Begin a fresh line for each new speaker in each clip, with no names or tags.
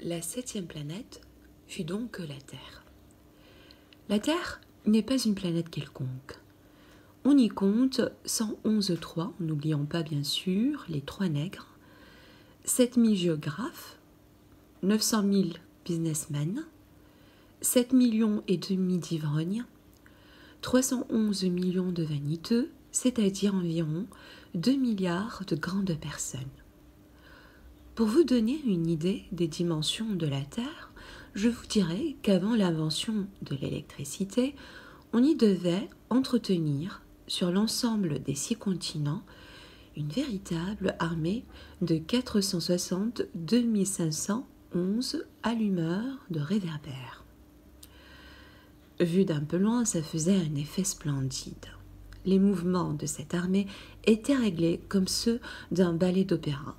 La septième planète fut donc la Terre. La Terre n'est pas une planète quelconque. On y compte 111 trous, n'oublions pas bien sûr les trois nègres, 7000 géographes, 900 000 businessmen, 7 millions et demi d'ivrognes, 311 millions de vaniteux, c'est-à-dire environ 2 milliards de grandes personnes. Pour vous donner une idée des dimensions de la Terre, je vous dirais qu'avant l'invention de l'électricité, on y devait entretenir sur l'ensemble des 6 continents une véritable armée de 462 511 allumeurs de réverbères. Vu d'un peu loin, ça faisait un effet splendide. Les mouvements de cette armée étaient réglés comme ceux d'un ballet d'opéra.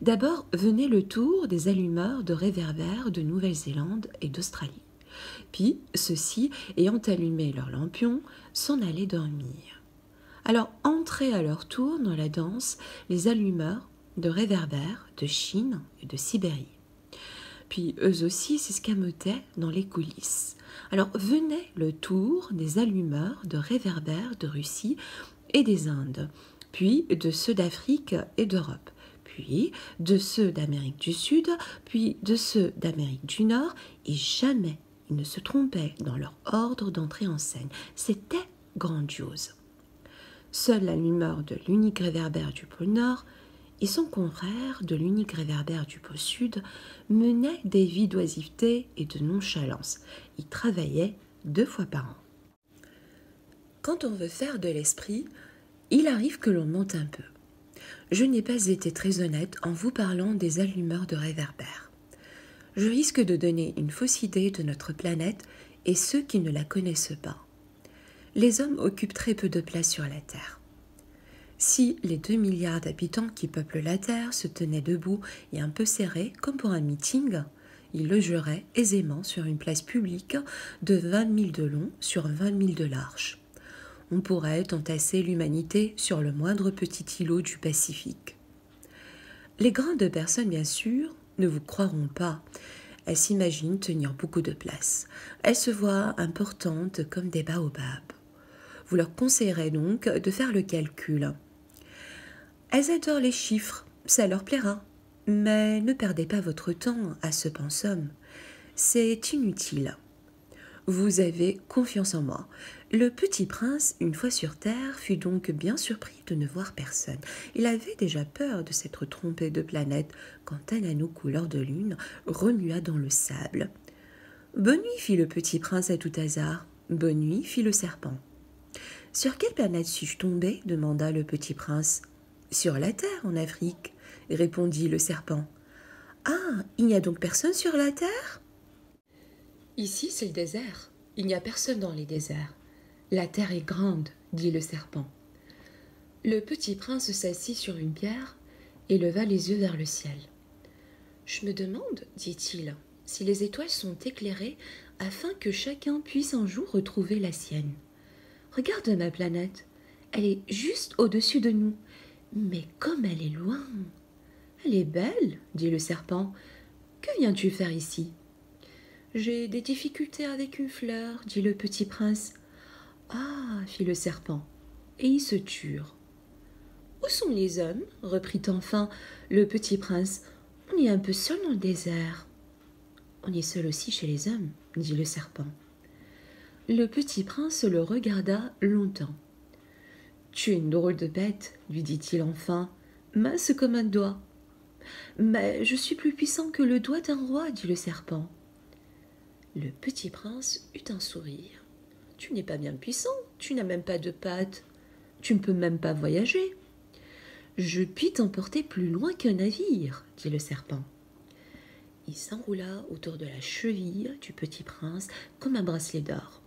D'abord venait le tour des allumeurs de réverbères de Nouvelle-Zélande et d'Australie. Puis, ceux-ci, ayant allumé leurs lampions, s'en allaient dormir. Alors entraient à leur tour dans la danse les allumeurs de réverbères de Chine et de Sibérie. Puis eux aussi s'escamotaient dans les coulisses. Alors venait le tour des allumeurs de réverbères de Russie et des Indes, puis de ceux d'Afrique et d'Europe, puis de ceux d'Amérique du Sud, puis de ceux d'Amérique du Nord, et jamais ils ne se trompaient dans leur ordre d'entrée en scène. C'était grandiose. Seul l'allumeur de l'unique réverbère du pôle Nord et son confrère de l'unique réverbère du pôle Sud menaient des vies d'oisiveté et de nonchalance. Ils travaillaient 2 fois par an. Quand on veut faire de l'esprit, il arrive que l'on monte un peu. Je n'ai pas été très honnête en vous parlant des allumeurs de réverbères. Je risque de donner une fausse idée de notre planète et ceux qui ne la connaissent pas. Les hommes occupent très peu de place sur la Terre. Si les 2 milliards d'habitants qui peuplent la Terre se tenaient debout et un peu serrés, comme pour un meeting, ils logeraient aisément sur une place publique de 20 000 de long sur 20 000 de large. On pourrait entasser l'humanité sur le moindre petit îlot du Pacifique. Les grandes personnes, bien sûr, ne vous croiront pas. Elles s'imaginent tenir beaucoup de place. Elles se voient importantes comme des baobabs. Vous leur conseillerez donc de faire le calcul. Elles adorent les chiffres, ça leur plaira. Mais ne perdez pas votre temps à ce pensum. C'est inutile. Vous avez confiance en moi. Le petit prince, une fois sur terre, fut donc bien surpris de ne voir personne. Il avait déjà peur de s'être trompé de planète quand un anneau couleur de lune remua dans le sable. « Bonne nuit, fit le petit prince à tout hasard. « Bonne nuit, fit le serpent. »« Sur quelle planète suis-je tombé ?» demanda le petit prince. « Sur la Terre, en Afrique, » répondit le serpent. « Ah, il n'y a donc personne sur la Terre ?» Ici, c'est le désert. Il n'y a personne dans les déserts. La terre est grande, dit le serpent. Le petit prince s'assit sur une pierre et leva les yeux vers le ciel. Je me demande, dit-il, si les étoiles sont éclairées afin que chacun puisse un jour retrouver la sienne. Regarde ma planète, elle est juste au-dessus de nous, mais comme elle est loin. Elle est belle, dit le serpent. Que viens-tu faire ici ? J'ai des difficultés avec une fleur, dit le petit prince. Ah, fit le serpent, et ils se turent. Où sont les hommes ? Reprit enfin le petit prince. On est un peu seul dans le désert. On est seul aussi chez les hommes, dit le serpent. Le petit prince le regarda longtemps. Tu es une drôle de bête, lui dit-il enfin, mince comme un doigt. Mais je suis plus puissant que le doigt d'un roi, dit le serpent. Le petit prince eut un sourire. « Tu n'es pas bien puissant, tu n'as même pas de pattes, tu ne peux même pas voyager. »« Je puis t'emporter plus loin qu'un navire, » dit le serpent. Il s'enroula autour de la cheville du petit prince comme un bracelet d'or.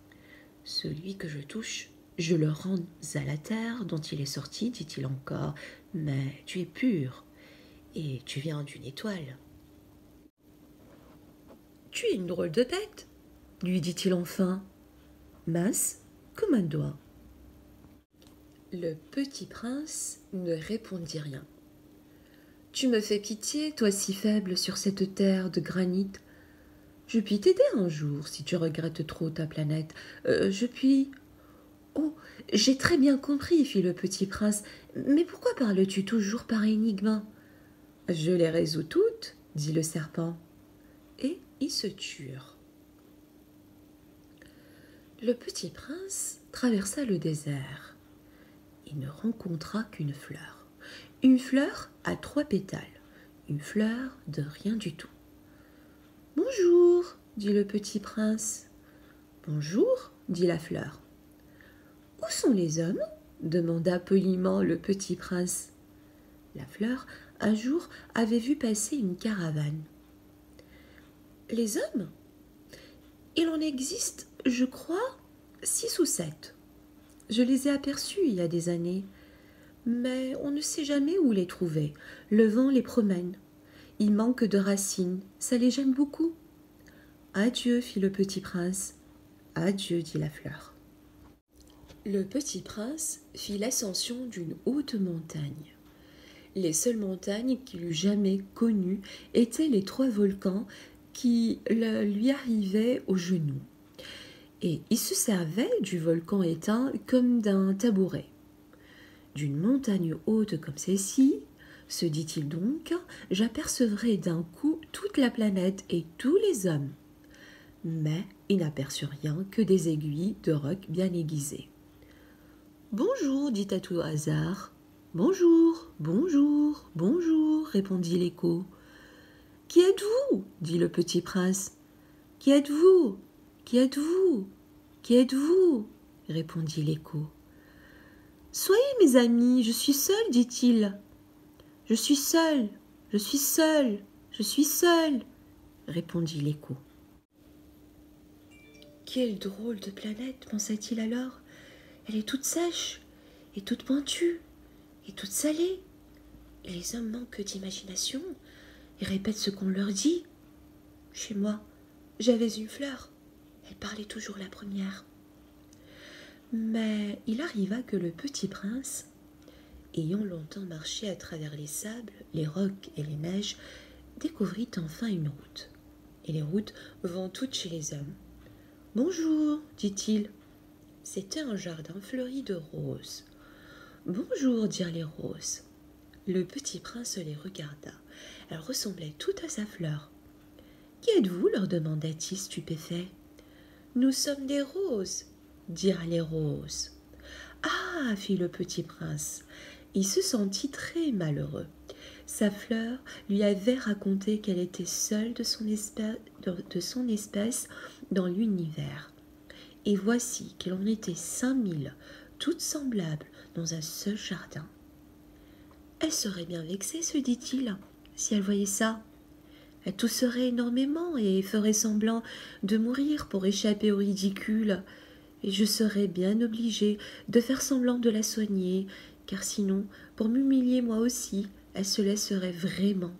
« Celui que je touche, je le rends à la terre dont il est sorti, dit-il encore, mais tu es pur et tu viens d'une étoile. » « Tu es une drôle de bête, » lui dit-il enfin, mince comme un doigt. Le petit prince ne répondit rien. Tu me fais pitié, toi si faible sur cette terre de granit. Je puis t'aider un jour si tu regrettes trop ta planète. Je puis... Oh, j'ai très bien compris, fit le petit prince. Mais pourquoi parles-tu toujours par énigme? Je les résous toutes, dit le serpent. Et ils se turent. Le petit prince traversa le désert. Il ne rencontra qu'une fleur. Une fleur à 3 pétales. Une fleur de rien du tout. « Bonjour, dit le petit prince. « Bonjour, dit la fleur. « Où sont les hommes ?» demanda poliment le petit prince. La fleur, un jour, avait vu passer une caravane. « Les hommes ? Il en existe, je crois, 6 ou 7. Je les ai aperçus il y a des années, mais on ne sait jamais où les trouver. Le vent les promène. Ils manquent de racines, ça les gêne beaucoup. »« Adieu, fit le petit prince. »« Adieu, dit la fleur. » Le petit prince fit l'ascension d'une haute montagne. Les seules montagnes qu'il eût jamais connues étaient les 3 volcans qui lui arrivaient aux genoux. Et il se servait du volcan éteint comme d'un tabouret. D'une montagne haute comme celle-ci, se dit-il donc, j'apercevrai d'un coup toute la planète et tous les hommes. Mais il n'aperçut rien que des aiguilles de roc bien aiguisées. « Bonjour, dit à tout hasard. « Bonjour, bonjour, bonjour, répondit l'écho. « Qui êtes-vous » dit le petit prince. « Qui êtes-vous ? Qui êtes-vous ? Qui êtes-vous » répondit l'écho. « Soyez mes amis, je suis seul, dit-il. « Je suis seul, je suis seul, je suis seul, répondit l'écho. Quelle drôle de planète, pensa-t-il alors. Elle est toute sèche, et toute pointue, et toute salée. Et les hommes manquent d'imagination, et répètent ce qu'on leur dit. Chez moi, j'avais une fleur, elle parlait toujours la première. Mais il arriva que le petit prince, ayant longtemps marché à travers les sables, les rocs et les neiges, découvrit enfin une route. Et les routes vont toutes chez les hommes. « Bonjour, dit-il. » C'était un jardin fleuri de roses. « Bonjour, dirent les roses. » Le petit prince les regarda. Elles ressemblaient toutes à sa fleur. « Qui êtes-vous » leur demanda-t-il stupéfait. « Nous sommes des roses, dirent les roses. »« Ah » fit le petit prince. Il se sentit très malheureux. Sa fleur lui avait raconté qu'elle était seule de son espèce dans l'univers. Et voici qu'elle en était 5000, toutes semblables dans un seul jardin. Elle serait bien vexée, se dit-il, si elle voyait ça. Elle tousserait énormément et ferait semblant de mourir pour échapper au ridicule. Et je serais bien obligée de faire semblant de la soigner, car sinon, pour m'humilier moi aussi, elle se laisserait vraiment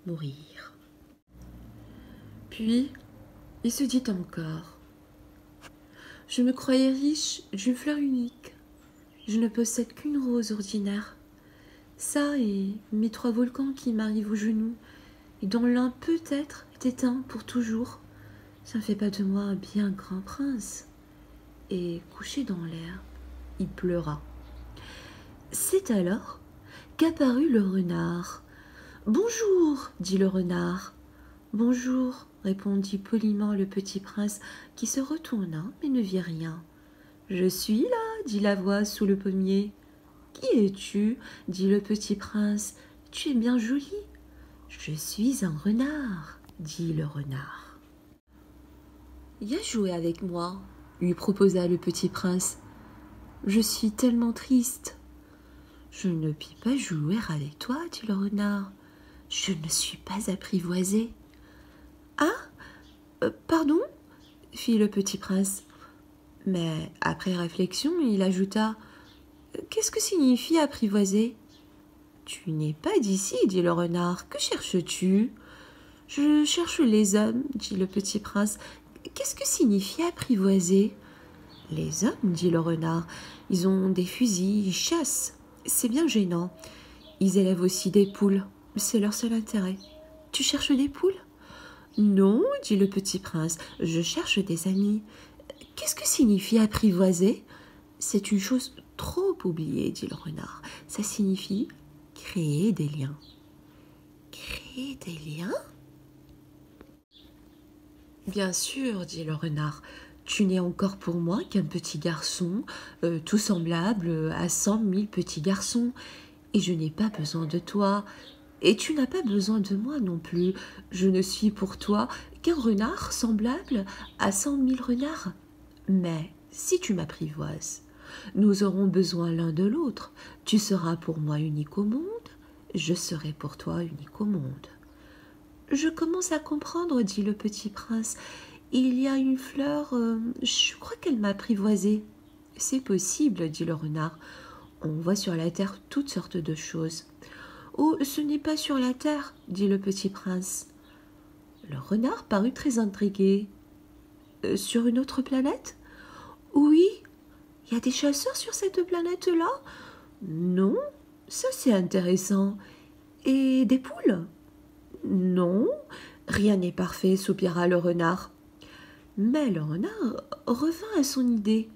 mourir. Puis, il se dit encore, « Je me croyais riche d'une fleur unique. Je ne possède qu'une rose ordinaire. Ça et mes 3 volcans qui m'arrivent aux genoux, et dont l'un peut-être est éteint pour toujours. Ça ne fait pas de moi un bien grand prince. » Et couché dans l'air, il pleura. C'est alors qu'apparut le renard. « Bonjour, dit le renard. « Bonjour, répondit poliment le petit prince, qui se retourna, mais ne vit rien. « Je suis là, dit la voix sous le pommier. « Qui es-tu » dit le petit prince. « Tu es bien joli. »« Je suis un renard, dit le renard. »« Viens jouer avec moi, lui proposa le petit prince. « Je suis tellement triste. »« Je ne puis pas jouer avec toi, dit le renard. Je ne suis pas apprivoisé. »« Ah, pardon, fit le petit prince. Mais après réflexion, il ajouta, « Qu'est-ce que signifie apprivoiser ?»« Tu n'es pas d'ici, dit le renard. Que cherches-tu ?»« Je cherche les hommes, dit le petit prince. Qu'est-ce que signifie apprivoiser ?»« Les hommes, dit le renard. Ils ont des fusils, ils chassent. C'est bien gênant. Ils élèvent aussi des poules. C'est leur seul intérêt. Tu cherches des poules? Non, dit le petit prince, je cherche des amis. Qu'est-ce que signifie apprivoiser? C'est une chose trop oubliée, dit le renard. Ça signifie créer des liens. Créer des liens? Bien sûr, dit le renard. Tu n'es encore pour moi qu'un petit garçon, tout semblable à 100 000 petits garçons. Et je n'ai pas besoin de toi. Et tu n'as pas besoin de moi non plus. Je ne suis pour toi qu'un renard semblable à 100 000 renards. Mais si tu m'apprivoises, nous aurons besoin l'un de l'autre. Tu seras pour moi unique au monde, je serai pour toi unique au monde. Je commence à comprendre, dit le petit prince. Il y a une fleur, je crois qu'elle m'a apprivoisé. C'est possible, dit le renard. On voit sur la terre toutes sortes de choses. Oh, ce n'est pas sur la terre, dit le petit prince. Le renard parut très intrigué. Sur une autre planète? Oui. Il y a des chasseurs sur cette planète-là? Non. Ça, c'est intéressant. Et des poules? Non. Rien n'est parfait, soupira le renard. Mais le renard revint à son idée.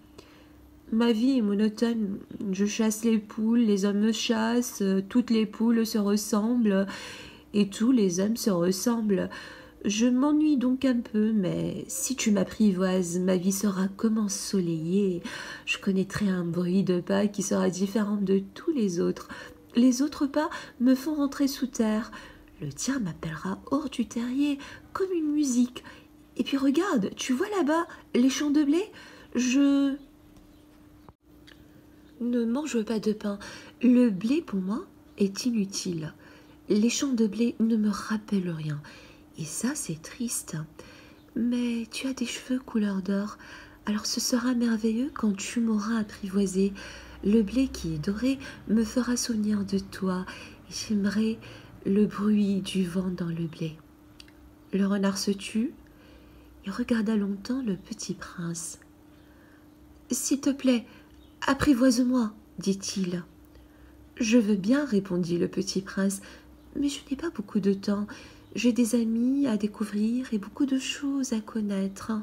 Ma vie est monotone. Je chasse les poules, les hommes me chassent, toutes les poules se ressemblent et tous les hommes se ressemblent. Je m'ennuie donc un peu, mais si tu m'apprivoises, ma vie sera comme ensoleillée. Je connaîtrai un bruit de pas qui sera différent de tous les autres. Les autres pas me font rentrer sous terre. Le tien m'appellera hors du terrier, comme une musique. Et puis regarde, tu vois là-bas les champs de blé? Je ne mange pas de pain. Le blé, pour moi, est inutile. Les champs de blé ne me rappellent rien. Et ça, c'est triste. Mais tu as des cheveux couleur d'or. Alors ce sera merveilleux quand tu m'auras apprivoisé. Le blé qui est doré me fera souvenir de toi. Et j'aimerais le bruit du vent dans le blé. Le renard se tut et regarda longtemps le petit prince. « S'il te plaît, apprivoise-moi, dit-il. « Je veux bien, répondit le petit prince, mais je n'ai pas beaucoup de temps. J'ai des amis à découvrir et beaucoup de choses à connaître.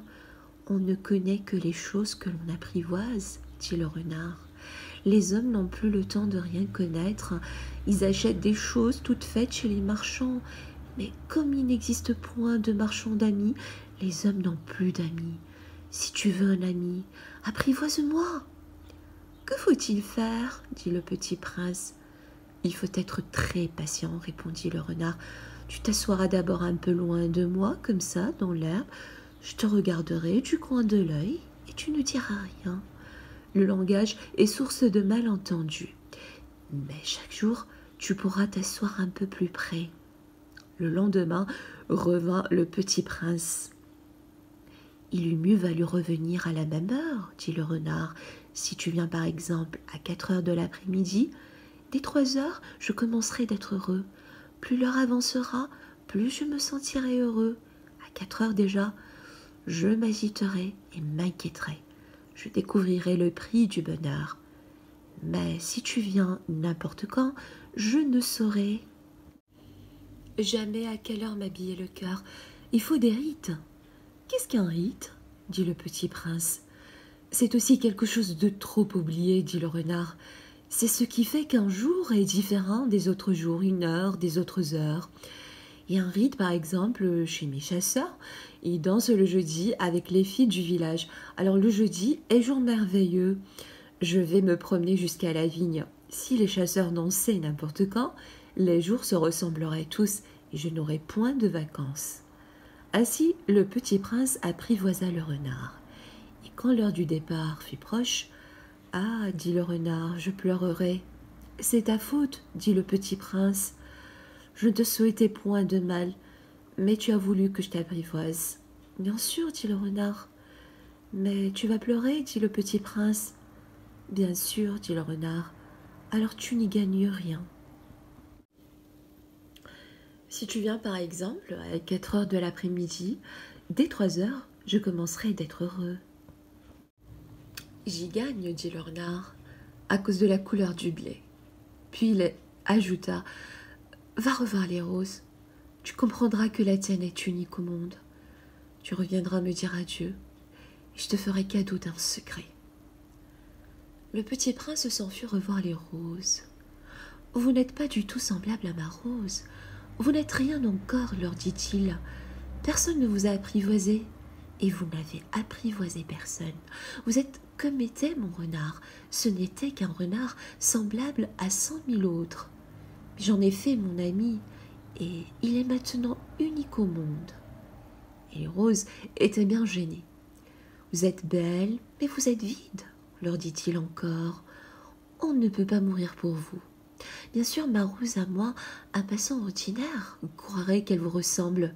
On ne connaît que les choses que l'on apprivoise, dit le renard. Les hommes n'ont plus le temps de rien connaître. Ils achètent des choses toutes faites chez les marchands. Mais comme il n'existe point de marchands d'amis, les hommes n'ont plus d'amis. Si tu veux un ami, apprivoise-moi. Que faut-il faire? Dit le petit prince. Il faut être très patient, répondit le renard. Tu t'assoiras d'abord un peu loin de moi, comme ça, dans l'herbe. Je te regarderai du coin de l'œil et tu ne diras rien. Le langage est source de malentendus. Mais chaque jour, tu pourras t'asseoir un peu plus près. Le lendemain revint le petit prince. Il eût mieux valu revenir à la même heure, dit le renard. Si tu viens par exemple à 4 heures de l'après-midi, dès 3 heures, je commencerai d'être heureux. Plus l'heure avancera, plus je me sentirai heureux. À 4 heures déjà, je m'agiterai et m'inquiéterai. Je découvrirai le prix du bonheur. Mais si tu viens n'importe quand, je ne saurai jamais à quelle heure m'habiller le cœur. Il faut des rites. Qu'est-ce qu'un rite? Dit le petit prince. C'est aussi quelque chose de trop oublié, dit le renard. C'est ce qui fait qu'un jour est différent des autres jours, une heure des autres heures. Il y a un rite, par exemple, chez mes chasseurs. Ils dansent le jeudi avec les filles du village. Alors le jeudi est jour merveilleux. Je vais me promener jusqu'à la vigne. Si les chasseurs dansaient n'importe quand, les jours se ressembleraient tous et je n'aurais point de vacances. Ainsi, le petit prince apprivoisa le renard. Et quand l'heure du départ fut proche, « Ah, dit le renard, je pleurerai. »« C'est ta faute, dit le petit prince. Je ne te souhaitais point de mal, mais tu as voulu que je t'apprivoise. »« Bien sûr, dit le renard. »« Mais tu vas pleurer, dit le petit prince. »« Bien sûr, dit le renard. Alors tu n'y gagnes rien. » Si tu viens par exemple à 4 heures de l'après-midi, dès 3 heures, je commencerai d'être heureux. J'y gagne, dit le renard, à cause de la couleur du blé. Puis il ajouta, Va revoir les roses. Tu comprendras que la tienne est unique au monde. Tu reviendras me dire adieu, et je te ferai cadeau d'un secret. » Le petit prince s'enfuit revoir les roses. « Vous n'êtes pas du tout semblable à ma rose. Vous n'êtes rien encore, leur dit-il. Personne ne vous a apprivoisé, et vous n'avez apprivoisé personne. Vous êtes comme était mon renard. Ce n'était qu'un renard semblable à 100 000 autres. J'en ai fait mon ami, et il est maintenant unique au monde. » Et les roses étaient bien gênées. « Vous êtes belle, mais vous êtes vide, leur dit-il encore. On ne peut pas mourir pour vous. Bien sûr, ma rose à moi, un passant ordinaire, croirait qu'elle vous ressemble,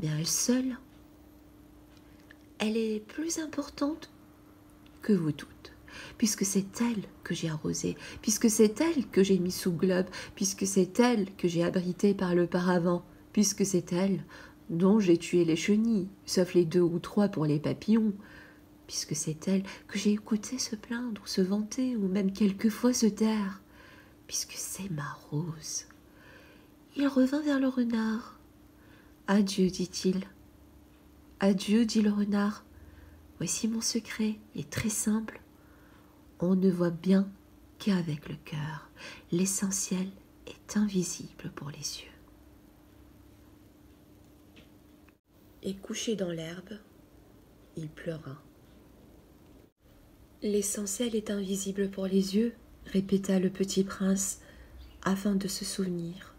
mais à elle seule, elle est plus importante que vous toutes, puisque c'est elle que j'ai arrosée, puisque c'est elle que j'ai mis sous globe, puisque c'est elle que j'ai abritée par le paravent, puisque c'est elle dont j'ai tué les chenilles, sauf les 2 ou 3 pour les papillons, puisque c'est elle que j'ai écouté se plaindre, se vanter, ou même quelquefois se taire, puisque c'est ma rose. » Il revint vers le renard. « Adieu, dit-il. »« Adieu, dit le renard. Voici mon secret, il est très simple. On ne voit bien qu'avec le cœur. L'essentiel est invisible pour les yeux. » Et couché dans l'herbe, il pleura. « L'essentiel est invisible pour les yeux, » répéta le petit prince, afin de se souvenir.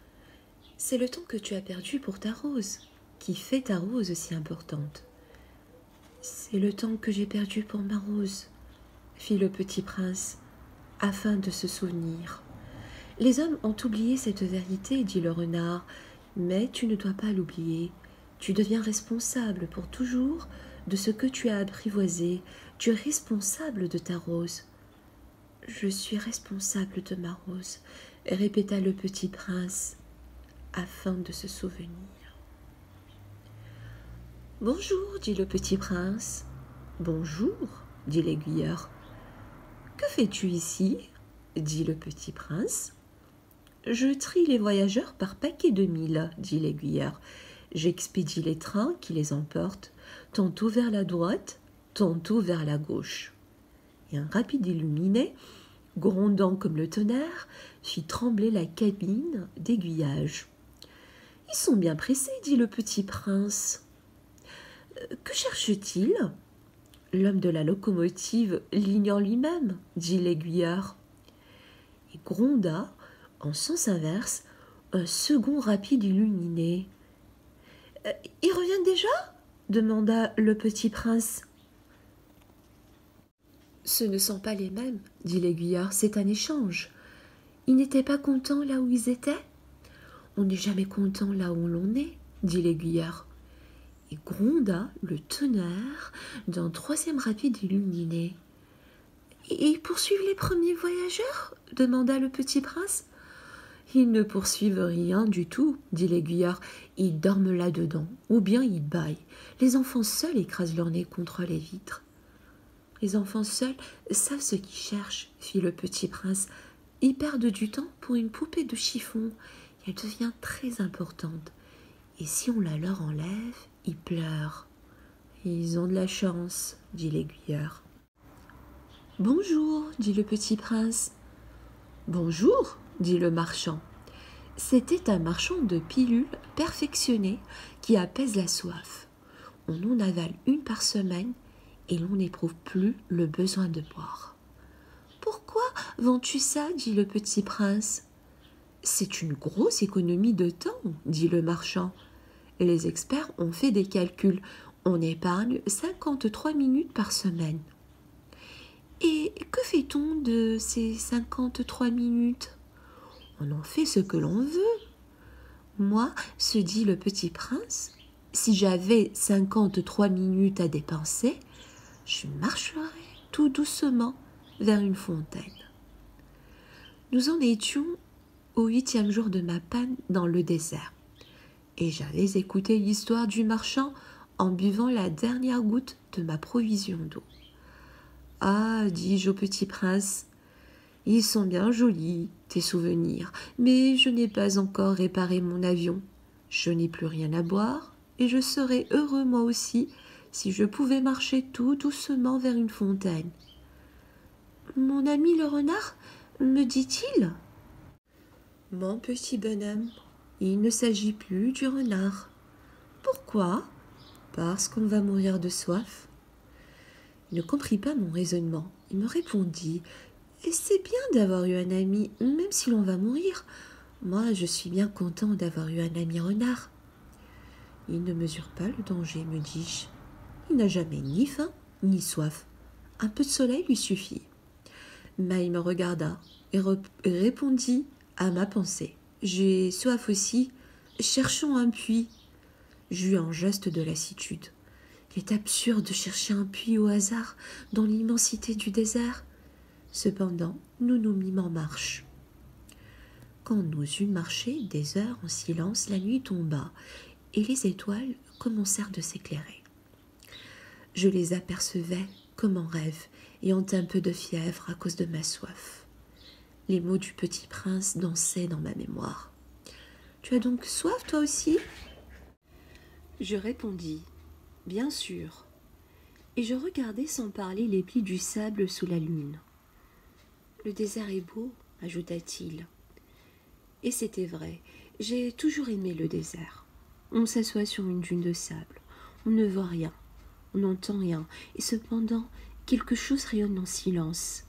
« C'est le temps que tu as perdu pour ta rose, qui fait ta rose si importante. »« C'est le temps que j'ai perdu pour ma rose, » fit le petit prince, afin de se souvenir. « Les hommes ont oublié cette vérité, dit le renard, mais tu ne dois pas l'oublier. Tu deviens responsable pour toujours de ce que tu as apprivoisé. Tu es responsable de ta rose. »« Je suis responsable de ma rose, » répéta le petit prince, afin de se souvenir. « Bonjour, dit le petit prince. »« Bonjour, dit l'aiguilleur. »« Que fais-tu ici ?» dit le petit prince. « Je trie les voyageurs par paquets de 1000, dit l'aiguilleur. J'expédie les trains qui les emportent, tantôt vers la droite, tantôt vers la gauche. » Et un rapide illuminé, grondant comme le tonnerre, fit trembler la cabine d'aiguillage. « Ils sont bien pressés, dit le petit prince. »« Que cherche-t-il » L'homme de la locomotive l'ignore lui-même, dit l'aiguilleur. Et gronda, en sens inverse, un second rapide illuminé. « Ils reviennent déjà ?» demanda le petit prince. « Ce ne sont pas les mêmes, dit l'aiguilleur, c'est un échange. Ils n'étaient pas contents là où ils étaient ? On n'est jamais content là où l'on est, dit l'aiguilleur. Et gronda le tonnerre d'un troisième rapide illuminé. « Ils poursuivent les premiers voyageurs ?» demanda le petit prince. « Ils ne poursuivent rien du tout, dit l'aiguilleur. Ils dorment là-dedans, ou bien ils bâillent. Les enfants seuls écrasent leur nez contre les vitres. »« Les enfants seuls savent ce qu'ils cherchent, fit le petit prince. Ils perdent du temps pour une poupée de chiffon. Elle devient très importante. Et si on la leur enlève, ils pleurent. »« Ils ont de la chance, dit l'aiguilleur. »« Bonjour, dit le petit prince. »« Bonjour, dit le marchand. » C'était un marchand de pilules perfectionnées qui apaise la soif. On en avale une par semaine et l'on n'éprouve plus le besoin de boire. « Pourquoi vends-tu ça ?» dit le petit prince. « C'est une grosse économie de temps, dit le marchand. Les experts ont fait des calculs. On épargne 53 minutes par semaine. » « Et que fait-on de ces 53 minutes ? » « On en fait ce que l'on veut. »« Moi, se dit le petit prince, si j'avais 53 minutes à dépenser, je marcherais tout doucement vers une fontaine. » Nous en étions au 8e jour de ma panne dans le désert, et j'avais écouté l'histoire du marchand en buvant la dernière goutte de ma provision d'eau. « Ah, dis-je au petit prince, ils sont bien jolis, tes souvenirs, mais je n'ai pas encore réparé mon avion. Je n'ai plus rien à boire, et je serais heureux moi aussi si je pouvais marcher tout doucement vers une fontaine. Mon ami le renard, me dit-il. Mon petit bonhomme, il ne s'agit plus du renard. Pourquoi? Parce qu'on va mourir de soif. Il ne comprit pas mon raisonnement. Il me répondit: et c'est bien d'avoir eu un ami, même si l'on va mourir. Moi, je suis bien content d'avoir eu un ami renard. Il ne mesure pas le danger, me dis-je. Il n'a jamais ni faim, ni soif. Un peu de soleil lui suffit. Mais il me regarda et répondit à ma pensée. J'ai soif aussi. Cherchons un puits. J'eus un geste de lassitude. Il est absurde de chercher un puits au hasard dans l'immensité du désert. Cependant, nous nous mîmes en marche. Quand nous eûmes marché des heures en silence, la nuit tomba et les étoiles commencèrent de s'éclairer. Je les apercevais comme en rêve, ayant un peu de fièvre à cause de ma soif. Les mots du petit prince dansaient dans ma mémoire. « Tu as donc soif, toi aussi ?» Je répondis: « Bien sûr. » Et je regardai sans parler les plis du sable sous la lune. « Le désert est beau, » ajouta-t-il. Et c'était vrai, j'ai toujours aimé le désert. On s'assoit sur une dune de sable, on ne voit rien, on n'entend rien, et cependant quelque chose rayonne en silence.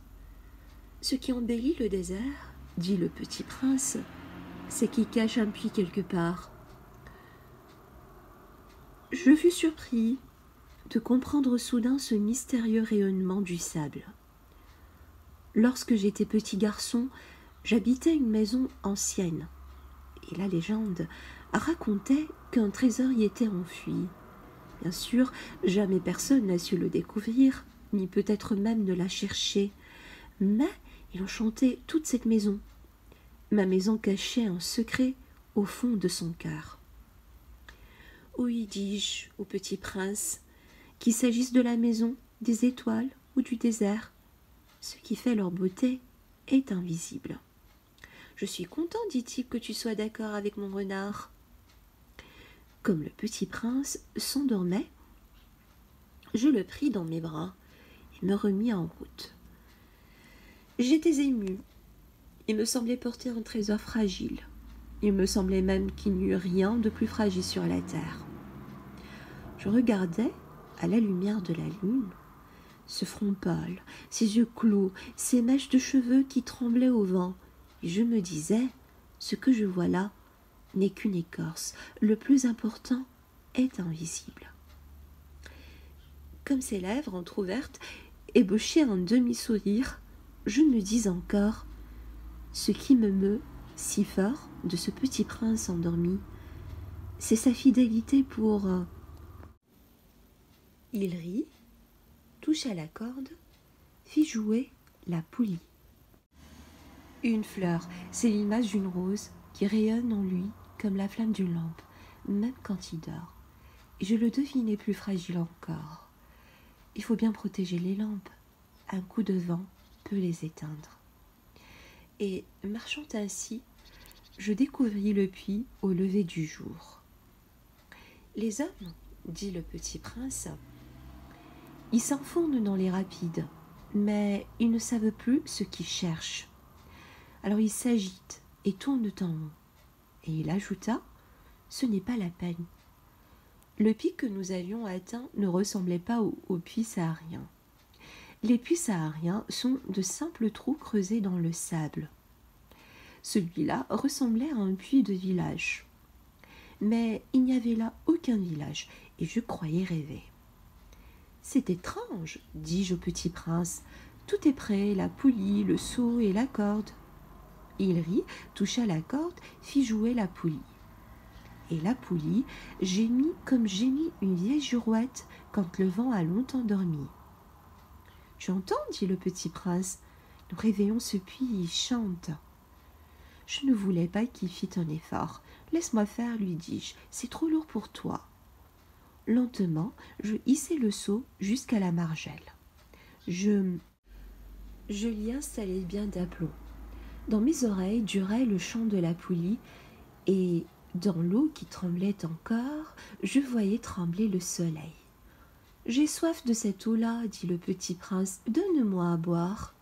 Ce qui embellit le désert, dit le petit prince, c'est qu'il cache un puits quelque part. Je fus surpris de comprendre soudain ce mystérieux rayonnement du sable. Lorsque j'étais petit garçon, j'habitais une maison ancienne, et la légende racontait qu'un trésor y était enfui. Bien sûr, jamais personne n'a su le découvrir, ni peut-être même ne l'a cherché, mais il enchantait toute cette maison. Ma maison cachait un secret au fond de son cœur. Oui, dis-je au petit prince, qu'il s'agisse de la maison, des étoiles ou du désert, ce qui fait leur beauté est invisible. Je suis content, dit-il, que tu sois d'accord avec mon renard. Comme le petit prince s'endormait, je le pris dans mes bras et me remis en route. J'étais émue. Il me semblait porter un trésor fragile. Il me semblait même qu'il n'y eût rien de plus fragile sur la terre. Je regardais, à la lumière de la lune, ce front pâle, ses yeux clos, ses mèches de cheveux qui tremblaient au vent, et je me disais, ce que je vois là n'est qu'une écorce, le plus important est invisible. Comme ses lèvres entr'ouvertes ébauchaient un demi-sourire, je me dis encore, ce qui me meut si fort de ce petit prince endormi, c'est sa fidélité pour... Il rit, toucha la corde, fit jouer la poulie. Une fleur, c'est l'image d'une rose qui rayonne en lui comme la flamme d'une lampe, même quand il dort. Et je le devinais plus fragile encore. Il faut bien protéger les lampes. Un coup de vent peut les éteindre. Et marchant ainsi, je découvris le puits au lever du jour. Les hommes, dit le petit prince, ils s'enfournent dans les rapides, mais ils ne savent plus ce qu'ils cherchent. Alors ils s'agitent et tournent en rond. Et il ajouta, ce n'est pas la peine. Le puits que nous avions atteint ne ressemblait pas aux puits sahariens. Les puits sahariens sont de simples trous creusés dans le sable. Celui-là ressemblait à un puits de village. Mais il n'y avait là aucun village, et je croyais rêver. C'est étrange, dis-je au petit prince. Tout est prêt, la poulie, le seau et la corde. Il rit, toucha la corde, fit jouer la poulie. Et la poulie gémit comme gémit une vieille girouette quand le vent a longtemps dormi. « Tu entends, dit le petit prince, nous réveillons ce puits, il chante. » Je ne voulais pas qu'il fît un effort. « Laisse-moi faire, lui dis-je, c'est trop lourd pour toi. » Lentement, je hissai le seau jusqu'à la margelle. Je l'y installai bien d'aplomb. Dans mes oreilles durait le chant de la poulie, et dans l'eau qui tremblait encore, je voyais trembler le soleil. J'ai soif de cette eau-là, dit le petit prince, donne-moi à boire.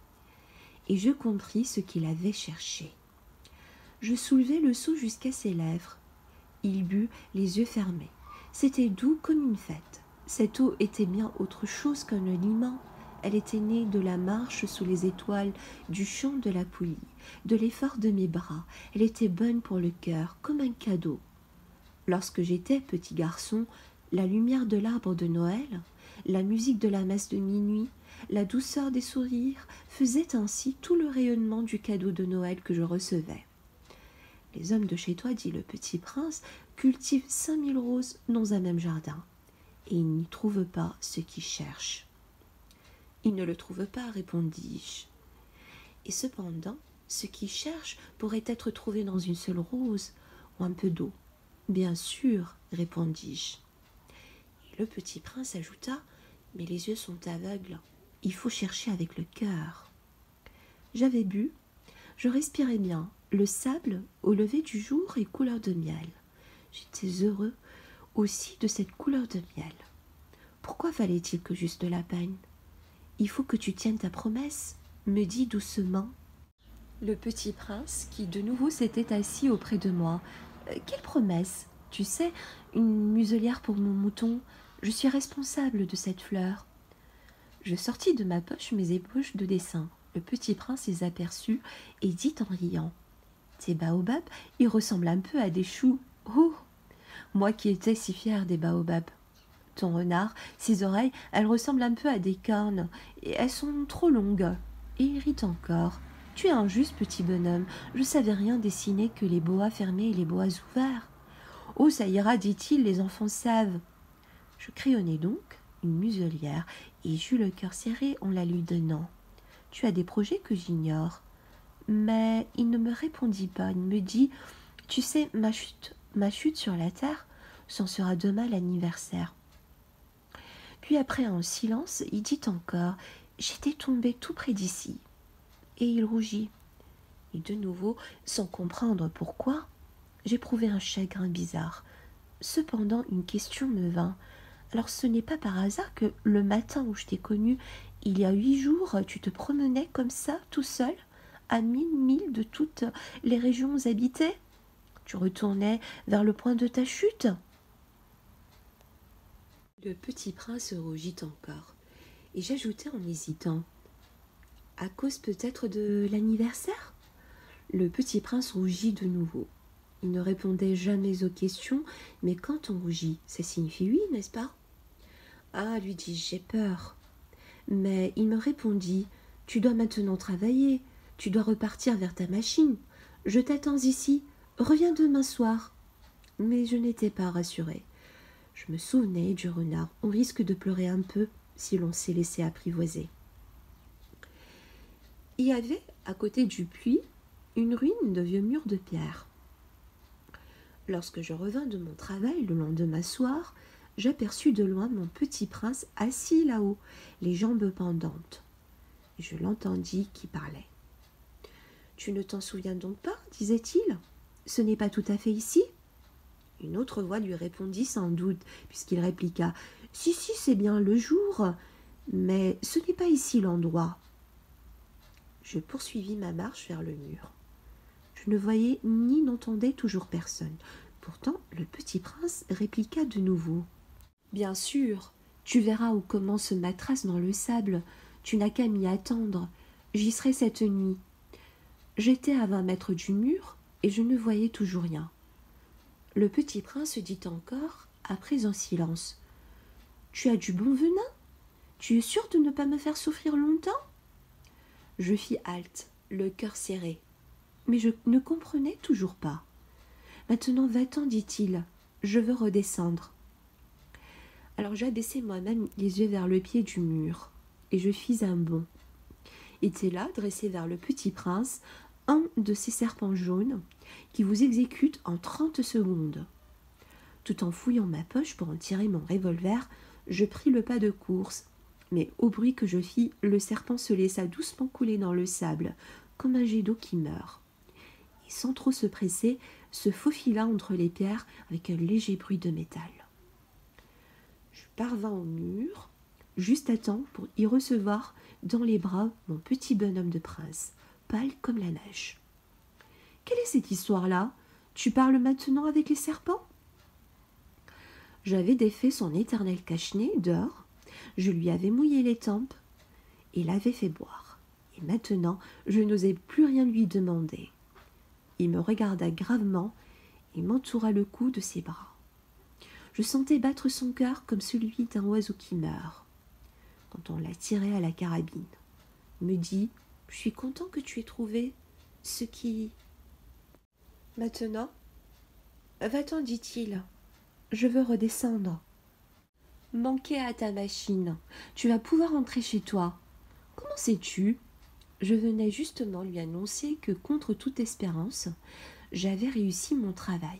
Et je compris ce qu'il avait cherché. Je soulevai le seau jusqu'à ses lèvres. Il but, les yeux fermés. C'était doux comme une fête. Cette eau était bien autre chose qu'un aliment. Elle était née de la marche sous les étoiles, du chant de la poulie, de l'effort de mes bras. Elle était bonne pour le cœur, comme un cadeau. Lorsque j'étais petit garçon, la lumière de l'arbre de Noël, la musique de la messe de minuit, la douceur des sourires faisaient ainsi tout le rayonnement du cadeau de Noël que je recevais. Les hommes de chez toi, dit le petit prince, cultivent 5000 roses dans un même jardin, et ils n'y trouvent pas ce qu'ils cherchent. Ils ne le trouvent pas, répondis-je. Et cependant, ce qu'ils cherchent pourrait être trouvé dans une seule rose ou un peu d'eau. Bien sûr, répondis-je. Et le petit prince ajouta, mais les yeux sont aveugles, il faut chercher avec le cœur. J'avais bu, je respirais bien, le sable au lever du jour est couleur de miel. J'étais heureux aussi de cette couleur de miel. Pourquoi fallait-il que j'eusse de la peine? Il faut que tu tiennes ta promesse, me dit doucement le petit prince qui de nouveau s'était assis auprès de moi. Quelle promesse? Tu sais, une muselière pour mon mouton. Je suis responsable de cette fleur. Je sortis de ma poche mes ébauches de dessin. Le petit prince les aperçut et dit en riant. Tes baobabs, ils ressemblent un peu à des choux. Oh! Moi qui étais si fière des baobabs. Ton renard, ses oreilles, elles ressemblent un peu à des cornes, et elles sont trop longues. Et il rit encore. Tu es injuste, petit bonhomme. Je savais rien dessiner que les boas fermés et les boas ouverts. Oh, ça ira, dit-il, les enfants savent. Je crayonnai donc une muselière, et j'eus le cœur serré en la lui donnant. Tu as des projets que j'ignore. Mais il ne me répondit pas. Il me dit, tu sais, ma chute sur la terre, c'en sera demain l'anniversaire. Puis après un silence, il dit encore, j'étais tombé tout près d'ici. Et il rougit. Et de nouveau, sans comprendre pourquoi, j'éprouvai un chagrin bizarre. Cependant, une question me vint. Alors ce n'est pas par hasard que le matin où je t'ai connu, il y a 8 jours, tu te promenais comme ça, tout seul, à 1000 milles de toutes les régions habitées? Tu retournais vers le point de ta chute? Le petit prince rougit encore, et j'ajoutai en hésitant. À cause peut-être de l'anniversaire? Le petit prince rougit de nouveau. Il ne répondait jamais aux questions, mais quand on rougit, ça signifie oui, n'est-ce pas? Ah, lui dis-je, j'ai peur. Mais il me répondit, tu dois maintenant travailler, tu dois repartir vers ta machine. Je t'attends ici, reviens demain soir. Mais je n'étais pas rassurée. Je me souvenais du renard, on risque de pleurer un peu si l'on s'est laissé apprivoiser. Il y avait, à côté du puits, une ruine de vieux murs de pierre. Lorsque je revins de mon travail le lendemain soir, j'aperçus de loin mon petit prince assis là-haut, les jambes pendantes. Je l'entendis qui parlait. « Tu ne t'en souviens donc pas, disait-il. Ce n'est pas tout à fait ici ?» Une autre voix lui répondit sans doute, puisqu'il répliqua « Si, si, c'est bien le jour, mais ce n'est pas ici l'endroit. » Je poursuivis ma marche vers le mur. Je ne voyais ni n'entendais toujours personne. Pourtant, le petit prince répliqua de nouveau. « Bien sûr, tu verras où commence ma trace dans le sable. Tu n'as qu'à m'y attendre. J'y serai cette nuit. » J'étais à 20 mètres du mur et je ne voyais toujours rien. Le petit prince dit encore, après un silence. « Tu as du bon venin? Tu es sûr de ne pas me faire souffrir longtemps ?» Je fis halte, le cœur serré. Mais je ne comprenais toujours pas. « Maintenant va-t'en, dit-il, je veux redescendre. » Alors j'abaissai moi-même les yeux vers le pied du mur, et je fis un bond. Était là, dressé vers le petit prince, un de ces serpents jaunes qui vous exécutent en 30 secondes. Tout en fouillant ma poche pour en tirer mon revolver, je pris le pas de course. Mais au bruit que je fis, le serpent se laissa doucement couler dans le sable,
comme un jet d'eau qui meurt. Et sans trop se presser, se faufila entre les pierres avec un léger bruit de métal. Je parvins au mur, juste à temps pour y recevoir dans les bras mon petit bonhomme de prince, pâle comme la neige. « Quelle est cette histoire-là ? Tu parles maintenant avec les serpents ?» J'avais défait son éternel cache-nez dehors, je lui avais mouillé les tempes et l'avais fait boire. Et maintenant, je n'osais plus rien lui demander. Il me regarda gravement et m'entoura le cou de ses bras. Je sentais battre son cœur comme celui d'un oiseau qui meurt. Quand on l'a tiré à la carabine, il me dit « Je suis content que tu aies trouvé ce qui... » « Maintenant, va-t'en, dit-il. Je veux redescendre. Manquer à ta machine. Tu vas pouvoir rentrer chez toi. Comment sais-tu ? Je venais justement lui annoncer que, contre toute espérance, j'avais réussi mon travail.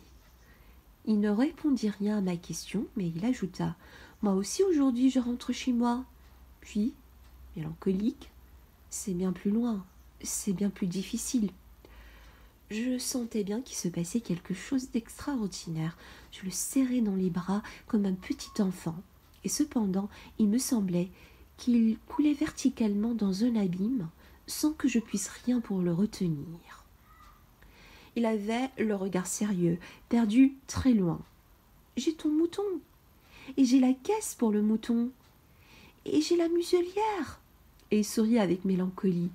Il ne répondit rien à ma question, mais il ajouta « Moi aussi aujourd'hui je rentre chez moi. » Puis, mélancolique, « C'est bien plus loin, c'est bien plus difficile. » Je sentais bien qu'il se passait quelque chose d'extraordinaire. Je le serrais dans les bras comme un petit enfant. Et cependant, il me semblait qu'il coulait verticalement dans un abîme sans que je puisse rien pour le retenir. Il avait le regard sérieux, perdu très loin. « J'ai ton mouton, et j'ai la caisse pour le mouton, et j'ai la muselière. » Et il sourit avec mélancolie.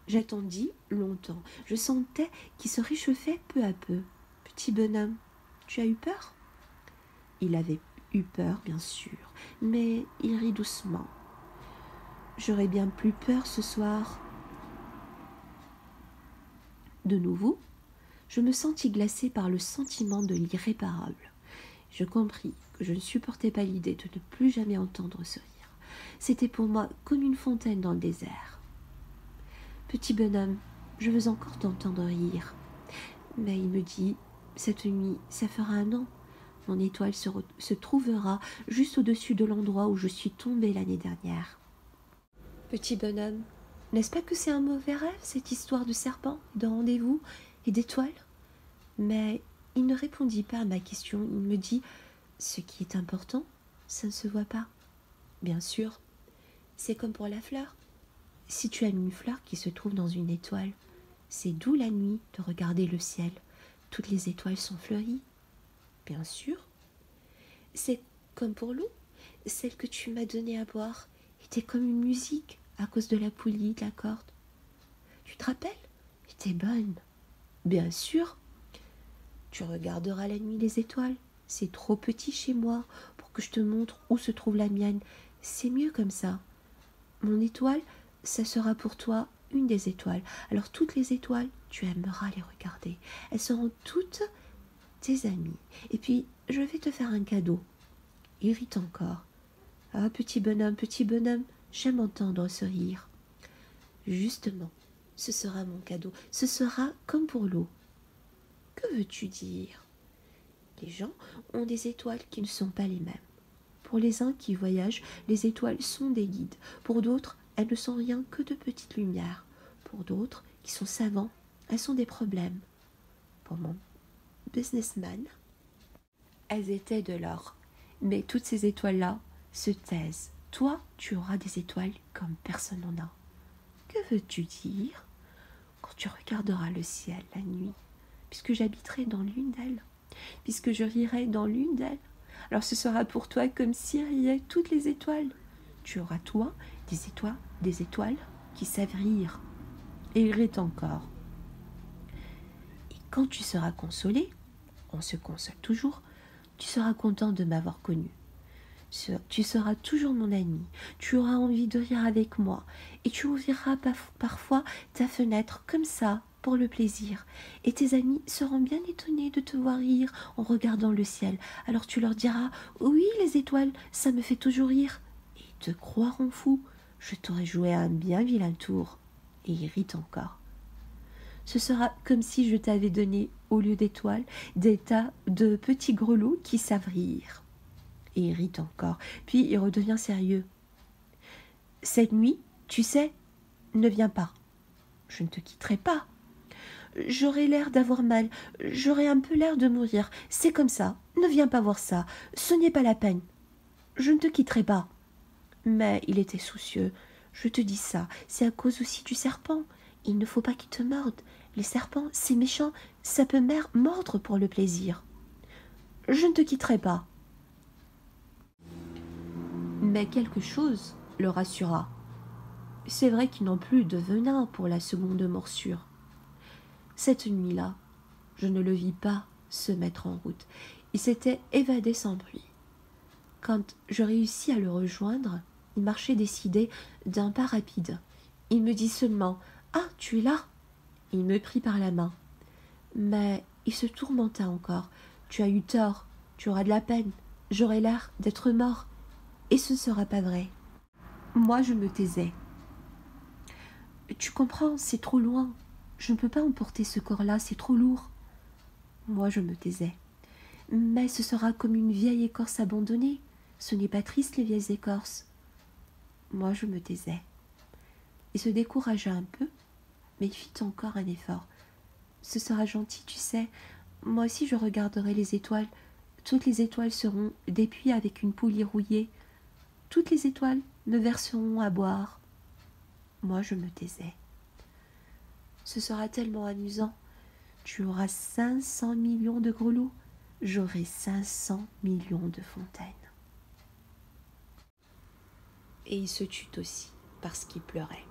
J'attendis longtemps. Je sentais qu'il se réchauffait peu à peu. « Petit bonhomme, tu as eu peur ?» Il avait eu peur, bien sûr, mais il rit doucement. « J'aurais bien plus peur ce soir. » De nouveau, je me sentis glacée par le sentiment de l'irréparable. Je compris que je ne supportais pas l'idée de ne plus jamais entendre ce rire. C'était pour moi comme une fontaine dans le désert. « Petit bonhomme, je veux encore t'entendre rire. » Mais il me dit, « Cette nuit, ça fera 1 an. Mon étoile se trouvera juste au-dessus de l'endroit où je suis tombée l'année dernière. » Petit bonhomme, n'est-ce pas que c'est un mauvais rêve, cette histoire de serpent, de rendez-vous et d'étoiles ? Mais il ne répondit pas à ma question. Il me dit, « Ce qui est important, ça ne se voit pas. » Bien sûr, c'est comme pour la fleur. Si tu aimes une fleur qui se trouve dans une étoile, c'est doux la nuit de regarder le ciel. Toutes les étoiles sont fleuries. Bien sûr. C'est comme pour l'eau. Celle que tu m'as donnée à boire était comme une musique à cause de la poulie, de la corde. Tu te rappelles ? Elle était bonne. Bien sûr. Tu regarderas la nuit les étoiles. C'est trop petit chez moi pour que je te montre où se trouve la mienne. C'est mieux comme ça. Mon étoile, ça sera pour toi une des étoiles. Alors toutes les étoiles, tu aimeras les regarder. Elles seront toutes tes amies. Et puis, je vais te faire un cadeau. Il rit encore. Ah, petit bonhomme, j'aime entendre ce rire. Justement, ce sera mon cadeau. Ce sera comme pour l'eau. Que veux-tu dire ? Les gens ont des étoiles qui ne sont pas les mêmes. Pour les uns qui voyagent, les étoiles sont des guides. Pour d'autres, elles ne sont rien que de petites lumières. Pour d'autres, qui sont savants, elles sont des problèmes. Pour mon businessman, elles étaient de l'or. Mais toutes ces étoiles-là se taisent. Toi, tu auras des étoiles comme personne n'en a. Que veux-tu dire ? Quand tu regarderas le ciel la nuit, puisque j'habiterai dans l'une d'elles, puisque je rirai dans l'une d'elles, alors ce sera pour toi comme si riaient toutes les étoiles. Tu auras, toi, des étoiles qui savent rire. Et il rit encore. Et quand tu seras consolé, on se console toujours, tu seras content de m'avoir connu. Tu seras toujours mon ami, tu auras envie de rire avec moi, et tu ouvriras parfois ta fenêtre comme ça, pour le plaisir, et tes amis seront bien étonnés de te voir rire en regardant le ciel. Alors tu leur diras, oui, les étoiles, ça me fait toujours rire, et ils te croiront fou. Je t'aurai joué un bien vilain tour. Et il rit encore. Ce sera comme si je t'avais donné, au lieu d'étoiles, des tas de petits grelots qui savent rire. Et il rit encore, puis il redevient sérieux. Cette nuit, tu sais, ne viens pas. je ne te quitterai pas. J'aurai l'air d'avoir mal, j'aurai un peu l'air de mourir. C'est comme ça, ne viens pas voir ça, ce n'est pas la peine. Je ne te quitterai pas. » Mais il était soucieux. Je te dis ça, c'est à cause aussi du serpent. Il ne faut pas qu'il te morde. Les serpents, c'est méchant, ça peut mordre pour le plaisir. Je ne te quitterai pas. Mais quelque chose le rassura. C'est vrai qu'ils n'ont plus de venin pour la seconde morsure. Cette nuit-là, je ne le vis pas se mettre en route. Il s'était évadé sans bruit. Quand je réussis à le rejoindre, il marchait décidé d'un pas rapide. Il me dit seulement « Ah, tu es là ?» Il me prit par la main. Mais il se tourmenta encore. « Tu as eu tort, tu auras de la peine, j'aurai l'air d'être mort. Et ce ne sera pas vrai. » Moi, je me taisais. « Tu comprends, c'est trop loin. Je ne peux pas emporter ce corps-là, c'est trop lourd. » Moi, je me taisais. « Mais ce sera comme une vieille écorce abandonnée. Ce n'est pas triste, les vieilles écorces. » Moi, je me taisais. Il se découragea un peu, mais il fit encore un effort. « Ce sera gentil, tu sais. Moi aussi, je regarderai les étoiles. Toutes les étoiles seront des puits avec une poulie rouillée. Toutes les étoiles me verseront à boire. » Moi, je me taisais. « Ce sera tellement amusant. Tu auras 500 millions de grelots. J'aurai 500 millions de fontaines. » Et il se tut aussi, parce qu'il pleurait.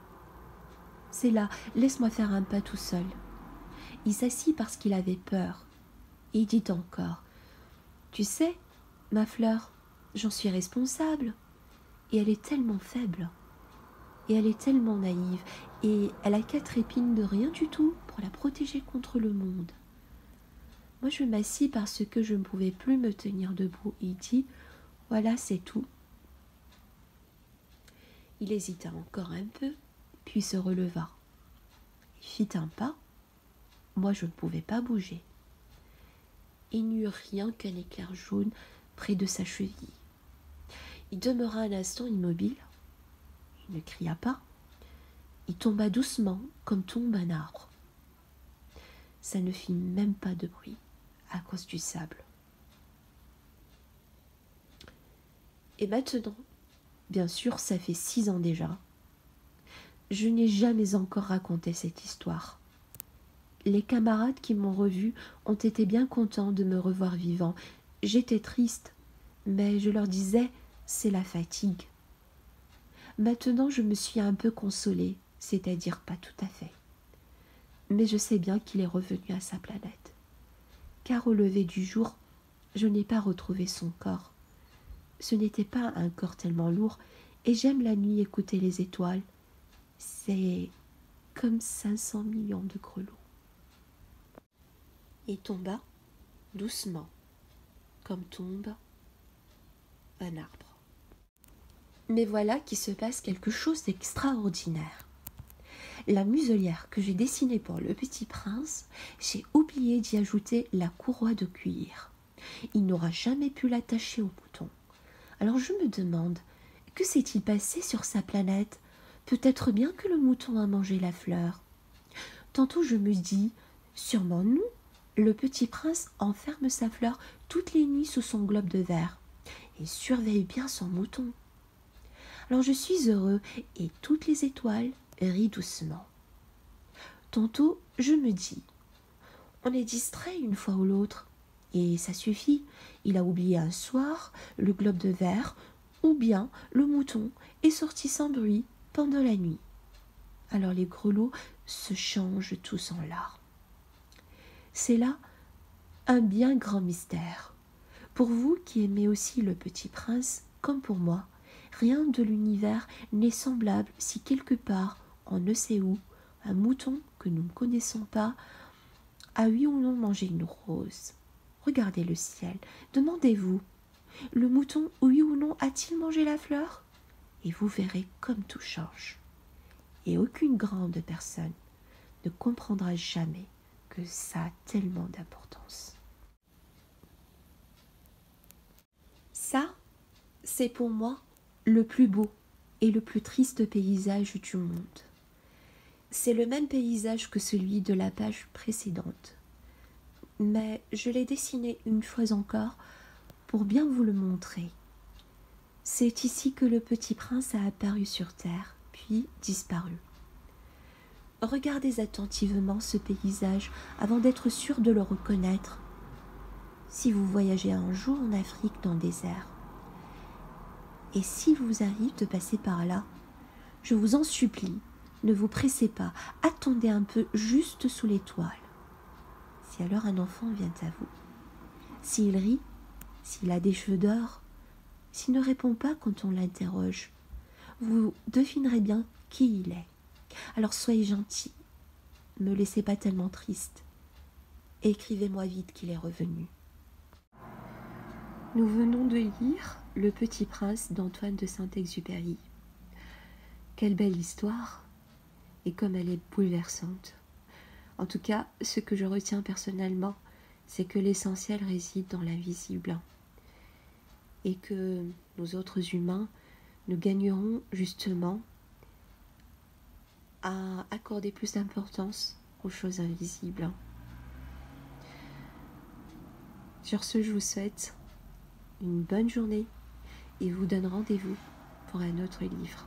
« C'est là, laisse-moi faire un pas tout seul. » Il s'assit parce qu'il avait peur. Et il dit encore « Tu sais, ma fleur, j'en suis responsable. Et elle est tellement faible. Et elle est tellement naïve. Et elle a 4 épines de rien du tout pour la protéger contre le monde. » Moi, je m'assis parce que je ne pouvais plus me tenir debout. Il dit « Voilà, c'est tout. » Il hésita encore un peu, puis se releva. Il fit un pas. Moi, je ne pouvais pas bouger. Il n'y eut rien qu'un éclair jaune près de sa cheville. Il demeura un instant immobile. Il ne cria pas. Il tomba doucement, comme tombe un arbre. Ça ne fit même pas de bruit, à cause du sable. Et maintenant, bien sûr, ça fait 6 ans déjà, je n'ai jamais encore raconté cette histoire. Les camarades qui m'ont revu ont été bien contents de me revoir vivant. J'étais triste, mais je leur disais « c'est la fatigue ». Maintenant, je me suis un peu consolée, c'est-à-dire pas tout à fait. Mais je sais bien qu'il est revenu à sa planète. Car au lever du jour, je n'ai pas retrouvé son corps. Ce n'était pas un corps tellement lourd, et j'aime la nuit écouter les étoiles. C'est comme 500 millions de grelots. Il tomba doucement, comme tombe un arbre. Mais voilà qu'il se passe quelque chose d'extraordinaire. La muselière que j'ai dessinée pour le petit prince, j'ai oublié d'y ajouter la courroie de cuir. Il n'aura jamais pu l'attacher au mouton. Alors je me demande, que s'est-il passé sur sa planète? Peut-être bien que le mouton a mangé la fleur. Tantôt je me dis, sûrement non, le petit prince enferme sa fleur toutes les nuits sous son globe de verre et surveille bien son mouton. Alors je suis heureux et toutes les étoiles rient doucement. Tantôt je me dis, on est distrait une fois ou l'autre, et ça suffit, il a oublié un soir le globe de verre, ou bien le mouton est sorti sans bruit pendant la nuit. Alors les grelots se changent tous en larmes. C'est là un bien grand mystère. Pour vous qui aimez aussi le petit prince, comme pour moi, rien de l'univers n'est semblable si quelque part, on ne sait où, un mouton que nous ne connaissons pas a oui ou non mangé une rose. Regardez le ciel, demandez-vous, le mouton, oui ou non, a-t-il mangé la fleur? Et vous verrez comme tout change. Et aucune grande personne ne comprendra jamais que ça a tellement d'importance. Ça, c'est pour moi le plus beau et le plus triste paysage du monde. C'est le même paysage que celui de la page précédente, mais je l'ai dessiné une fois encore pour bien vous le montrer. C'est ici que le petit prince a apparu sur terre, puis disparu. Regardez attentivement ce paysage avant d'être sûr de le reconnaître. Si vous voyagez un jour en Afrique dans le désert, et s'il vous arrive de passer par là, je vous en supplie, ne vous pressez pas, attendez un peu juste sous l'étoile. Si alors un enfant vient à vous, s'il rit, s'il a des cheveux d'or, s'il ne répond pas quand on l'interroge, vous devinerez bien qui il est. Alors soyez gentil, ne me laissez pas tellement triste. Écrivez-moi vite qu'il est revenu. Nous venons de lire Le Petit Prince d'Antoine de Saint-Exupéry. Quelle belle histoire, et comme elle est bouleversante. En tout cas, ce que je retiens personnellement, c'est que l'essentiel réside dans l'invisible, et que nous autres humains, nous gagnerons justement à accorder plus d'importance aux choses invisibles. Sur ce, je vous souhaite une bonne journée et vous donne rendez-vous pour un autre livre.